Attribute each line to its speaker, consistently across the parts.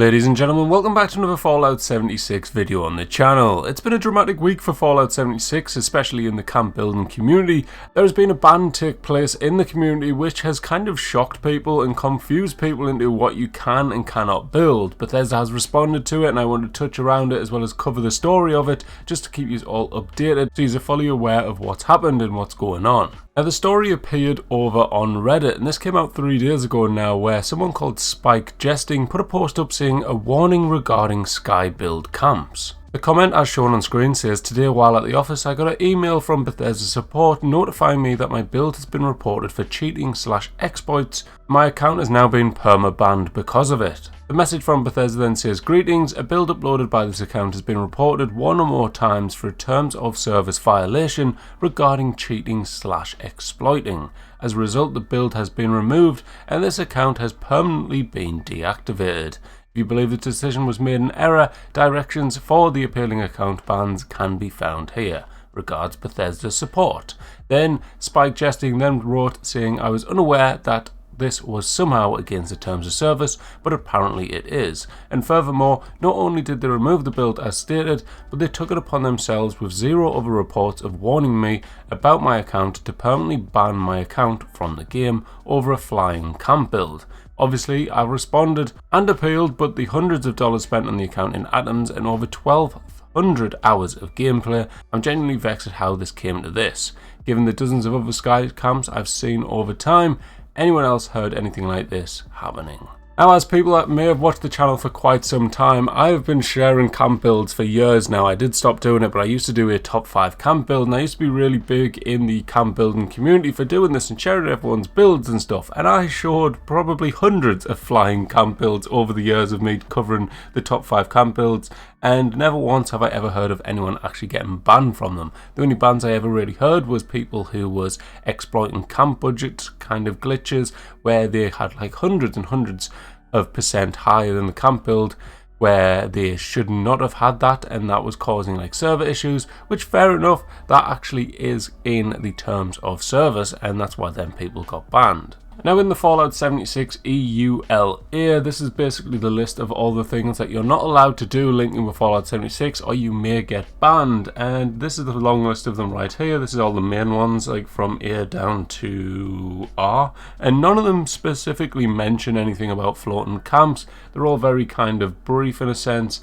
Speaker 1: Ladies and gentlemen, welcome back to another Fallout 76 video on the channel. It's been a dramatic week for Fallout 76, especially in the camp building community. There has been a ban take place in the community which has kind of shocked people and confused people into what you can and cannot build. Bethesda has responded to it and I want to touch around it as well as cover the story of it just to keep you all updated so you're fully aware of what's happened and what's going on. Now the story appeared over on Reddit and this came out 3 days ago now, where someone called Spike Jesting put a post up saying a warning regarding Sky build camps. The comment as shown on screen says, "Today while at the office I got an email from Bethesda support notifying me that my build has been reported for cheating/exploits. My account has now been perma-banned because of it." The message from Bethesda then says, "Greetings, a build uploaded by this account has been reported one or more times for a terms of service violation regarding cheating/exploiting. As a result, the build has been removed and this account has permanently been deactivated. If you believe the decision was made in error, directions for the appealing account bans can be found here. Regards, Bethesda support." Then Spike Jesting then wrote saying, "I was unaware that this was somehow against the terms of service, but apparently it is. And furthermore, not only did they remove the build as stated, but they took it upon themselves with zero other reports of warning me about my account to permanently ban my account from the game over a flying camp build." Obviously, I responded and appealed, but the hundreds of dollars spent on the account in atoms and over 1,200 hours of gameplay, I'm genuinely vexed at how this came to this. Given the dozens of other Sky camps I've seen over time, anyone else heard anything like this happening? Now, as people that may have watched the channel for quite some time, I have been sharing camp builds for years now. I did stop doing it, but I used to do a top 5 camp build, and I used to be really big in the camp building community for doing this and sharing everyone's builds and stuff. And I showed probably hundreds of flying camp builds over the years of me covering the top 5 camp builds, and never once have I ever heard of anyone actually getting banned from them. The only bans I ever really heard was people who was exploiting camp budget kind of glitches where they had like hundreds and hundreds of percent higher than the camp build, where they should not have had that, and that was causing like server issues, which fair enough, that actually is in the terms of service, and that's why then people got banned. Now in the Fallout 76 EULA, this is basically the list of all the things that you're not allowed to do linking with Fallout 76 or you may get banned, and this is the long list of them right here. This is all the main ones, like from A down to R, and none of them specifically mention anything about floating camps. They're all very kind of brief in a sense.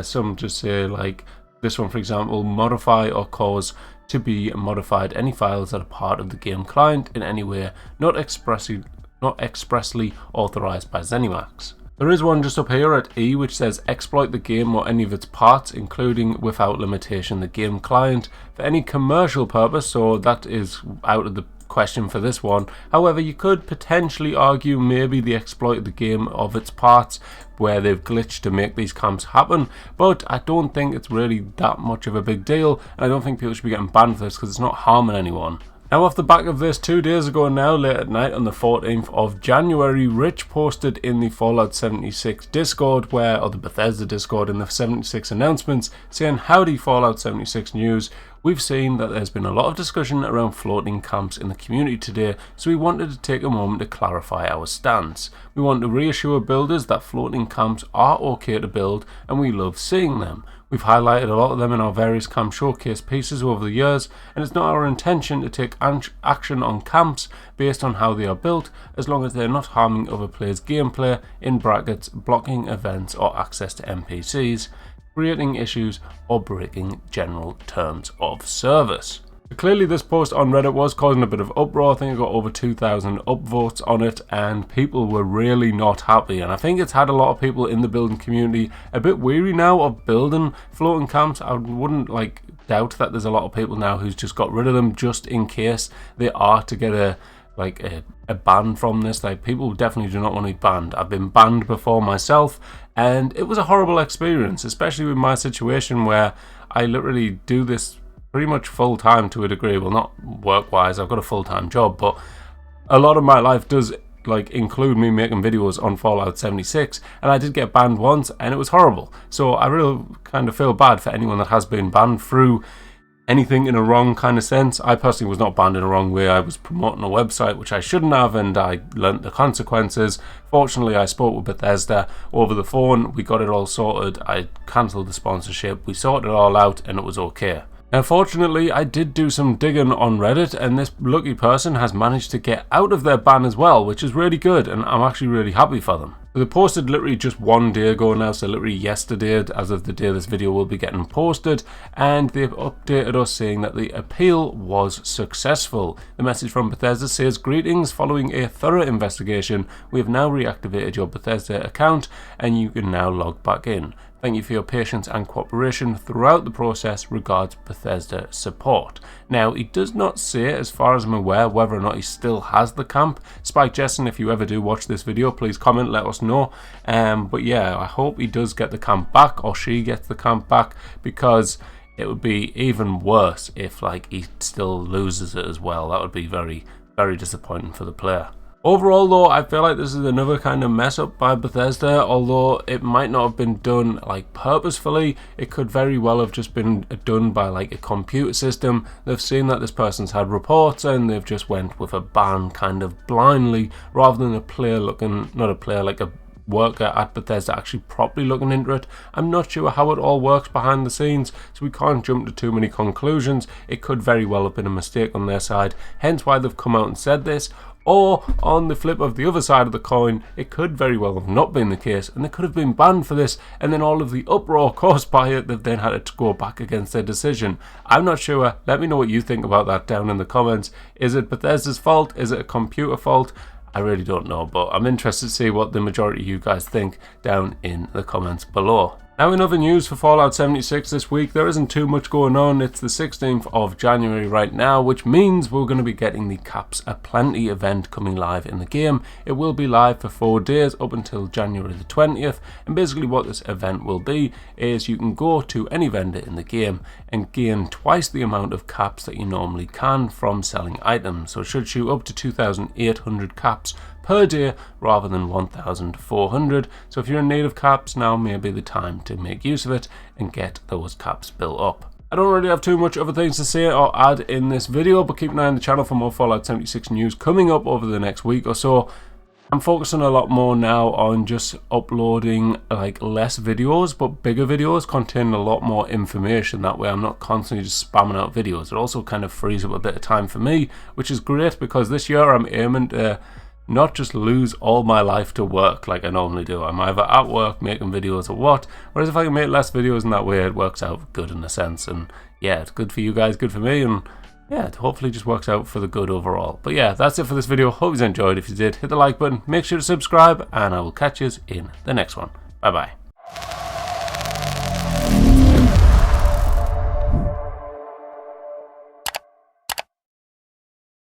Speaker 1: Some just say, like this one for example, modify or cause to be modified any files that are part of the game client in any way not expressly authorized by ZeniMax. There is one just up here at E which says exploit the game or any of its parts, including without limitation the game client, for any commercial purpose, so that is out of the question for this one. However, you could potentially argue maybe they exploited the game of its parts where they've glitched to make these camps happen, but I don't think it's really that much of a big deal, and I don't think people should be getting banned for this because it's not harming anyone. Now off the back of this, 2 days ago now, late at night on the 14th of January, Rich posted in the Fallout 76 Discord, or the Bethesda Discord, in the 76 announcements, saying, "Howdy Fallout 76 news. We've seen that there's been a lot of discussion around floating camps in the community today, so we wanted to take a moment to clarify our stance. We want to reassure builders that floating camps are okay to build and we love seeing them. We've highlighted a lot of them in our various camp showcase pieces over the years, and it's not our intention to take action on camps based on how they are built, as long as they're not harming other players' gameplay, in brackets, blocking events or access to NPCs, creating issues or breaking general terms of service." Clearly this post on Reddit was causing a bit of uproar. I think it got over 2,000 upvotes on it and people were really not happy, and I think it's had a lot of people in the building community a bit weary now of building floating camps. I wouldn't doubt that there's a lot of people now who's just got rid of them just in case they are to get a ban from this. Like, people definitely do not want to be banned. I've been banned before myself and it was a horrible experience, especially with my situation where I literally do this pretty much full time to a degree. Well, not work wise, I've got a full-time job, but a lot of my life does include me making videos on Fallout 76, and I did get banned once and it was horrible. So I really kind of feel bad for anyone that has been banned through anything in a wrong kind of sense. I personally was not banned in a wrong way. I was promoting a website which I shouldn't have, and I learnt the consequences. Fortunately, I spoke with Bethesda over the phone. We got it all sorted. I cancelled the sponsorship. We sorted it all out, and it was okay. Now, fortunately, I did do some digging on Reddit, and this lucky person has managed to get out of their ban as well, which is really good, and I'm actually really happy for them. They posted literally just one day ago now, so literally yesterday, as of the day this video will be getting posted, and they've updated us saying that the appeal was successful. The message from Bethesda says, "Greetings, following a thorough investigation, we have now reactivated your Bethesda account, and you can now log back in. Thank you for your patience and cooperation throughout the process. Regards, Bethesda support." Now, he does not say, as far as I'm aware, whether or not he still has the camp. Spike Jessen, if you ever do watch this video, please comment, let us know. But yeah, I hope he does get the camp back, or she gets the camp back, because it would be even worse if he still loses it as well. That would be very, very disappointing for the player. Overall though, I feel like this is another kind of mess up by Bethesda. Although it might not have been done purposefully, it could very well have just been done by a computer system. They've seen that this person's had reports and they've just went with a ban kind of blindly, rather than a worker at Bethesda actually properly looking into it. I'm not sure how it all works behind the scenes, so we can't jump to too many conclusions. It could very well have been a mistake on their side, hence why they've come out and said this. Or, on the flip of the other side of the coin, it could very well have not been the case, and they could have been banned for this, and then all of the uproar caused by it, they've then had to go back against their decision. I'm not sure. Let me know what you think about that down in the comments. Is it Bethesda's fault? Is it a computer fault? I really don't know, but I'm interested to see what the majority of you guys think down in the comments below. Now, in other news for Fallout 76 this week, there isn't too much going on. It's the 16th of January right now, which means we're going to be getting the Caps Aplenty event coming live in the game. It will be live for 4 days up until January the 20th, and basically what this event will be is you can go to any vendor in the game and gain twice the amount of caps that you normally can from selling items. So it should shoot up to 2,800 caps per day rather than 1,400. So if you're in need of caps, now may be the time to make use of it and get those caps built up. I don't really have too much other things to say or add in this video, but keep an eye on the channel for more Fallout 76 news coming up over the next week or so. I'm focusing a lot more now on just uploading less videos, but bigger videos containing a lot more information. That way I'm not constantly just spamming out videos. It also kind of frees up a bit of time for me, which is great, because this year I'm aiming to not just lose all my life to work like I normally do. I'm either at work making videos or what, whereas if I can make less videos in that way, it works out good in a sense. And yeah, it's good for you guys, good for me, and yeah, it hopefully just works out for the good overall. But yeah, that's it for this video. Hope you enjoyed. If you did, hit the like button, make sure to subscribe, and I will catch you in the next one. Bye bye.